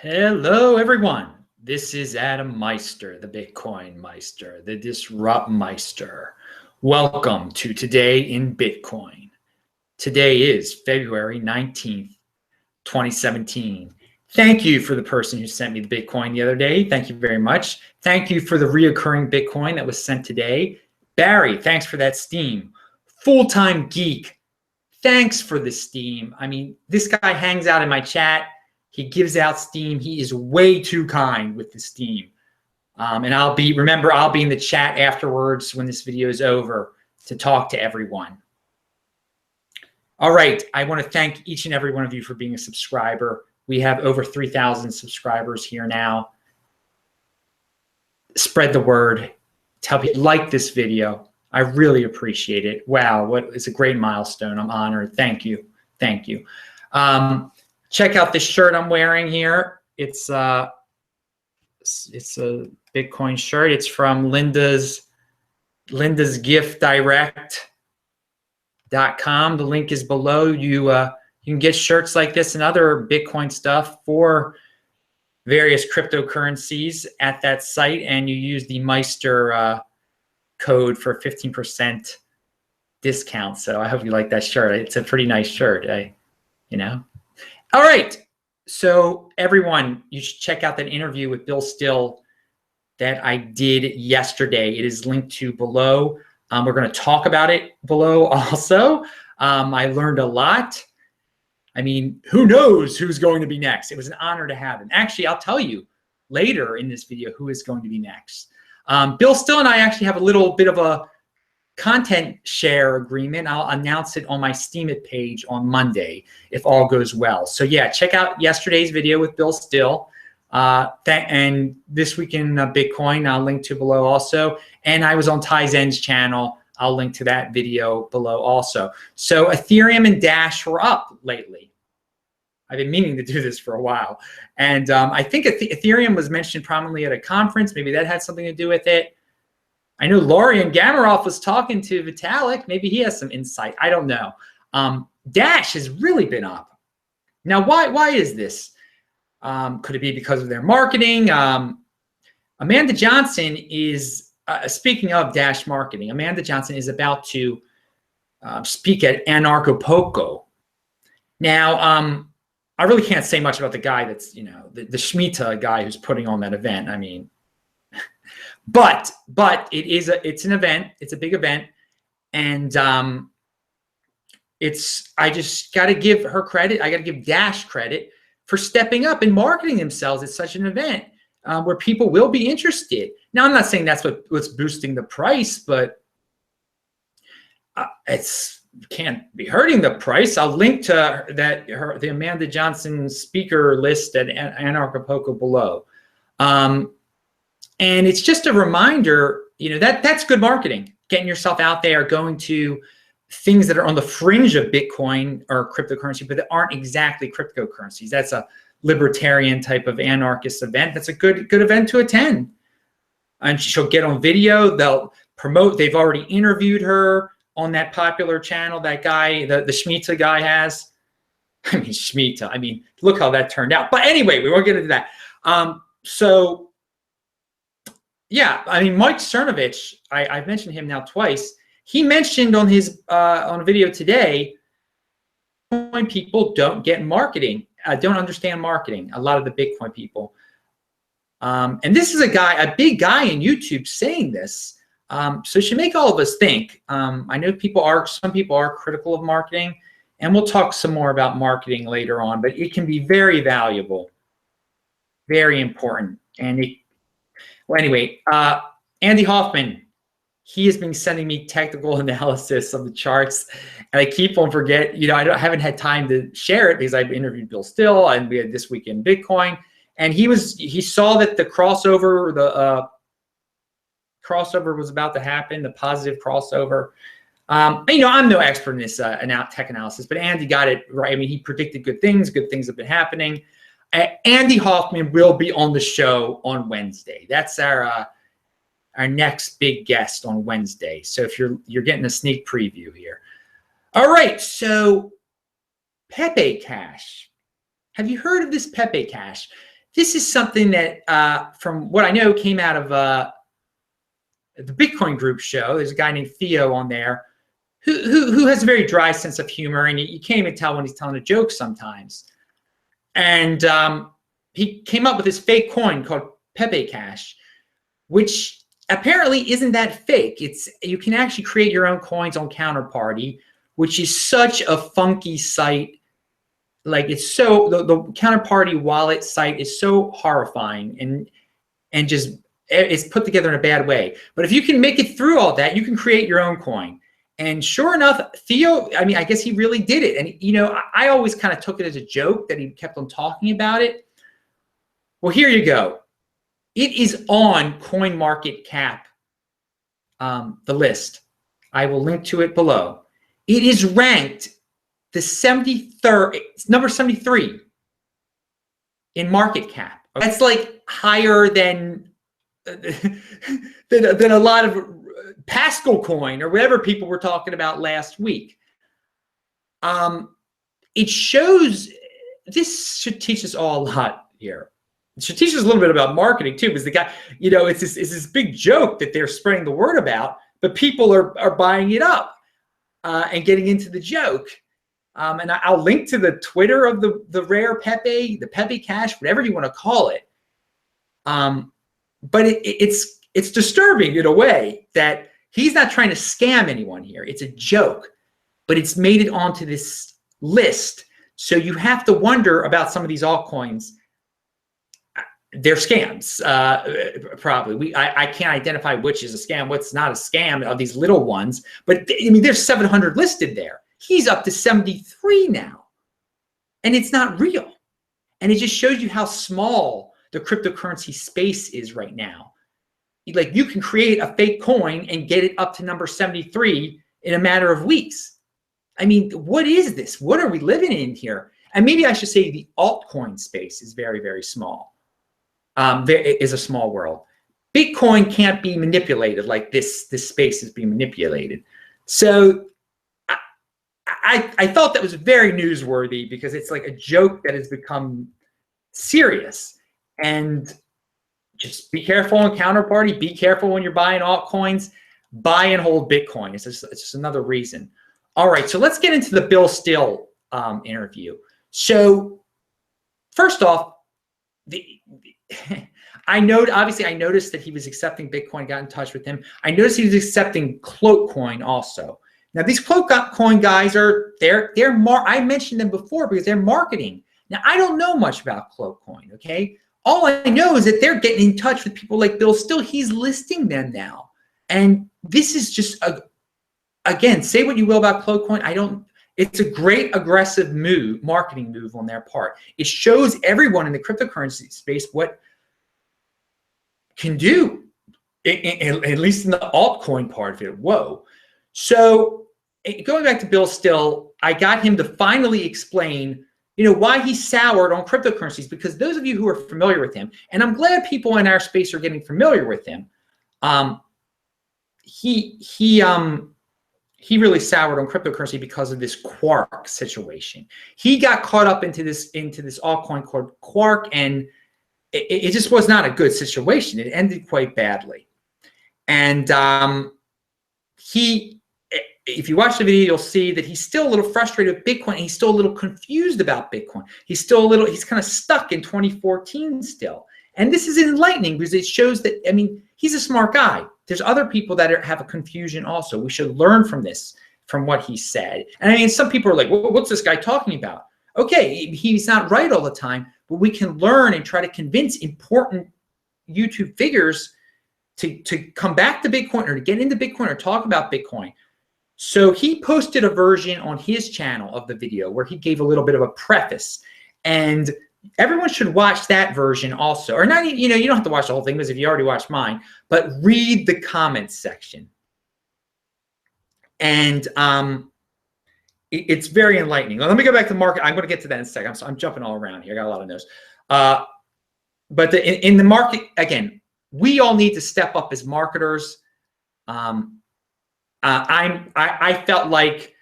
Hello, everyone. This is Adam Meister, the BitcoinMeister, the Disrupt Meister. Welcome to Today in Bitcoin. Today is February 19th, 2017. Thank you for the person who sent me the Bitcoin the other day. Thank you very much. Thank you for the reoccurring Bitcoin that was sent today. Barry, thanks for that Steam. Full-time Geek, thanks for the Steam. I mean, this guy hangs out in my chat. He gives out Steam. He is way too kind with the Steam. And I'll be in the chat afterwards when this video is over to talk to everyone. All right. I want to thank each and every one of you for being a subscriber. We have over 3,000 subscribers here now. Spread the word. Tell people like this video. I really appreciate it. Wow. It's a great milestone. I'm honored. Thank you. Thank you. Check out this shirt I'm wearing here. It's a Bitcoin shirt. It's from Linda's giftdirect.com. The link is below. You can get shirts like this and other Bitcoin stuff for various cryptocurrencies at that site, and you use the Meister code for 15% discount. So I hope you like that shirt. It's a pretty nice shirt. All right, so everyone, you should check out that interview with Bill Still that I did yesterday. It is linked to below. We're going to talk about it below also. I learned a lot. I mean, who knows who's going to be next? It was an honor to have him. Actually, I'll tell you later in this video who is going to be next. Bill Still and I actually have a little bit of a content share agreement. I'll announce it on my Steemit page on Monday if all goes well. So yeah, check out yesterday's video with Bill Still. And this week in Bitcoin, I'll link to below also. And I was on Ty Zen's channel. I'll link to that video below also. So Ethereum and Dash were up lately. I've been meaning to do this for a while. And I think Ethereum was mentioned prominently at a conference. Maybe that had something to do with it. I know Lorian Gamarov was talking to Vitalik. Maybe he has some insight. I don't know. Dash has really been up. Now, why is this? Could it be because of their marketing? Amanda Johnson is, speaking of Dash marketing, Amanda Johnson is about to speak at Anarchapulco. Now, I really can't say much about the guy that's, the Shemitah guy who's putting on that event. I mean, but it's an event. It's a big event, and I just got to give her credit. I got to give Dash credit for stepping up and marketing themselves at such an event where people will be interested. Now, I'm not saying that's what's boosting the price, but it's can't be hurting the price. I'll link to the Amanda Johnson speaker list at Anarchapulco below. And it's just a reminder, that's good marketing, getting yourself out there, going to things that are on the fringe of Bitcoin or cryptocurrency, but that aren't exactly cryptocurrencies. That's a libertarian type of anarchist event. That's a good event to attend. And she'll get on video. They'll promote. They've already interviewed her on that popular channel that guy, the Shemitah guy has. I mean, Shemitah. I mean, look how that turned out. But anyway, we won't get into that. Yeah, I mean, Mike Cernovich, I've mentioned him now twice. He mentioned on his on a video today, Bitcoin people don't get marketing, don't understand marketing. A lot of the Bitcoin people, and this is a big guy in YouTube saying this. So it should make all of us think. I know some people are critical of marketing, and we'll talk some more about marketing later on. But it can be very valuable, very important, and well, anyway, Andy Hoffman, he has been sending me technical analysis of the charts, and I keep on forgetting. I haven't had time to share it because I've interviewed Bill Still, and we had This Week in Bitcoin, and he saw that the crossover, crossover was about to happen, the positive crossover. I'm no expert in this tech analysis, but Andy got it right. I mean, he predicted good things. Good things have been happening. Andy Hoffman will be on the show on Wednesday. That's our next big guest on Wednesday. So if you're getting a sneak preview here. All right, so Pepe Cash. Have you heard of this Pepe Cash? this is something that, from what I know, came out of the Bitcoin Group show. There's a guy named Theo on there who has a very dry sense of humor, and you can't even tell when he's telling a joke sometimes. And he came up with this fake coin called Pepe Cash, which apparently isn't that fake. You can actually create your own coins on Counterparty, which is such a funky site. Like, it's so, the Counterparty wallet site is so horrifying and just, it's put together in a bad way. But if you can make it through all that, you can create your own coin. And sure enough, Theo, I mean, I guess he really did it. And, you know, I always kind of took it as a joke that he kept on talking about it. Well, here you go. It is on CoinMarketCap, the list. I will link to it below. It is ranked the 73rd, number 73 in market cap. That's like higher than a lot of Pascal coin or whatever people were talking about last week. It shows, this should teach us all a lot here. It should teach us a little bit about marketing too, because the guy, you know, it's this big joke that they're spreading the word about, but people are buying it up and getting into the joke. And I'll link to the Twitter of the rare Pepe, the Pepe Cash, whatever you want to call it. But it's disturbing in a way that he's not trying to scam anyone here. It's a joke, but it's made it onto this list. So you have to wonder about some of these altcoins. They're scams, probably. I can't identify which is a scam, what's not a scam of these little ones. But I mean, there's 700 listed there. He's up to 73 now, and it's not real. And it just shows you how small the cryptocurrency space is right now. Like, you can create a fake coin and get it up to number 73 in a matter of weeks. I mean, what is this? What are we living in here? And maybe I should say the altcoin space is very, very small. There is a small world. Bitcoin can't be manipulated like this space is being manipulated. So I thought that was very newsworthy, because it's like a joke that has become serious. And just be careful on Counterparty. Be careful when you're buying altcoins. Buy and hold Bitcoin. It's just another reason. All right, so let's get into the Bill Still interview. So first off, obviously I noticed that he was accepting Bitcoin, got in touch with him. I noticed he was accepting Cloakcoin also. Now, these Cloakcoin guys I mentioned them before because they're marketing. Now, I don't know much about Cloakcoin, okay? All I know is that they're getting in touch with people like Bill Still. He's listing them now. And this is just, again, say what you will about Cloakcoin. It's a great aggressive marketing move on their part. It shows everyone in the cryptocurrency space what can do, at least in the altcoin part of it. Whoa. So going back to Bill Still, I got him to finally explain, you know, why he's soured on cryptocurrencies, because those of you who are familiar with him, and I'm glad people in our space are getting familiar with him, he really soured on cryptocurrency because of this Quark situation. He got caught up into this altcoin called Quark, and it just was not a good situation. It ended quite badly. And if you watch the video, you'll see that he's still a little frustrated with Bitcoin. He's still a little confused about Bitcoin. He's kind of stuck in 2014 still. And this is enlightening because it shows that, I mean, he's a smart guy. There's other people that have a confusion also. We should learn from this, from what he said. And I mean, some people are like, well, what's this guy talking about? Okay, he's not right all the time, but we can learn and try to convince important YouTube figures to come back to Bitcoin or to get into Bitcoin or talk about Bitcoin. So he posted a version on his channel of the video where he gave a little bit of a preface, and everyone should watch that version also. Or not, you know, you don't have to watch the whole thing, because if you already watched mine, but read the comments section. And it's very enlightening. Well, let me go back to the market. I'm going to get to that in a second. I'm jumping all around here. I got a lot of notes. But in the market, again, we all need to step up as marketers. I felt like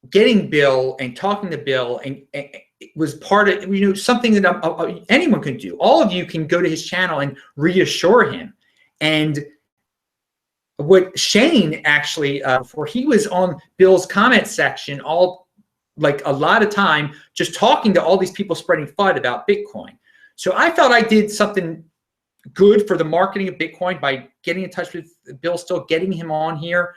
getting Bill and talking to Bill was part of, something that anyone can do. All of you can go to his channel and reassure him. And what Shane actually, before he was on Bill's comment section, like a lot of time, just talking to all these people spreading FUD about Bitcoin. So I felt I did something good for the marketing of Bitcoin by getting in touch with Bill Still, getting him on here,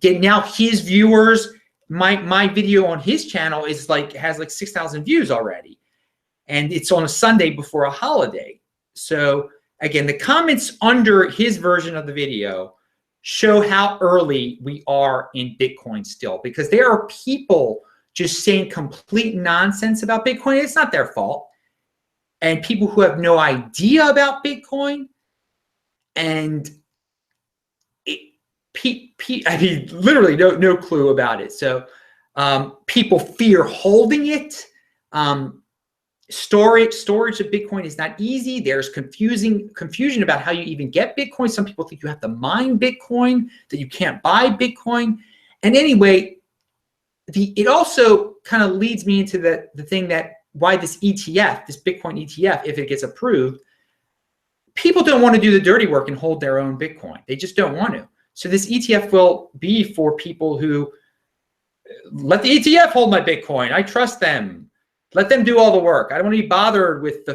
getting now his viewers. My video on his channel has like 6,000 views already, and it's on a Sunday before a holiday. So again, the comments under his version of the video show how early we are in Bitcoin still, because there are people just saying complete nonsense about Bitcoin. It's not their fault. And people who have no idea about Bitcoin, and I mean, literally no clue about it. So people fear holding it. Storage of Bitcoin is not easy. There's confusion about how you even get Bitcoin. Some people think you have to mine Bitcoin, that you can't buy Bitcoin. And anyway, it also kind of leads me into the thing that why this ETF, this Bitcoin ETF, if it gets approved, people don't want to do the dirty work and hold their own Bitcoin. They just don't want to. So this ETF will be for people who let the ETF hold my Bitcoin. I trust them. Let them do all the work. I don't want to be bothered with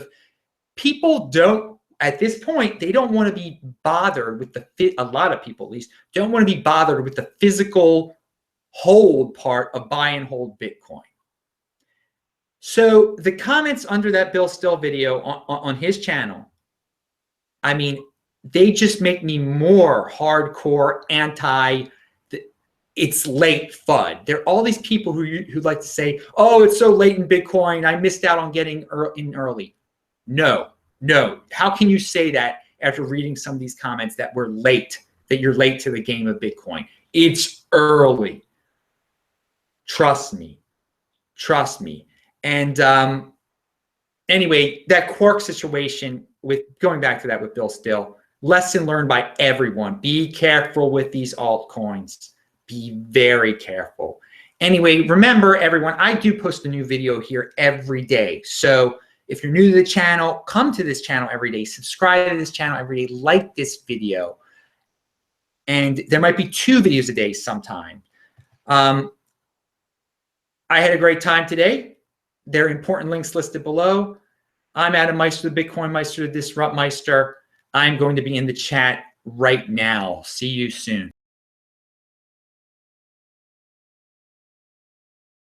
people don't, at this point, they don't want to be bothered with a lot of people at least, don't want to be bothered with the physical hold part of buy and hold Bitcoin. So the comments under that Bill Still video on his channel, I mean, they just make me more hardcore it's late FUD. There are all these people who like to say, oh, it's so late in Bitcoin, I missed out on getting in early. No. How can you say that after reading some of these comments that we're late, that you're late to the game of Bitcoin? It's early. Trust me. And anyway, that Quark situation, with going back to that with Bill Still, lesson learned by everyone. Be careful with these altcoins. Be very careful. Anyway, remember everyone, I do post a new video here every day. So if you're new to the channel, come to this channel every day, subscribe to this channel every day, like this video. And there might be 2 videos a day sometime. I had a great time today. There are important links listed below. I'm Adam Meister, the BitcoinMeister, the Disrupt Meister. I'm going to be in the chat right now. See you soon.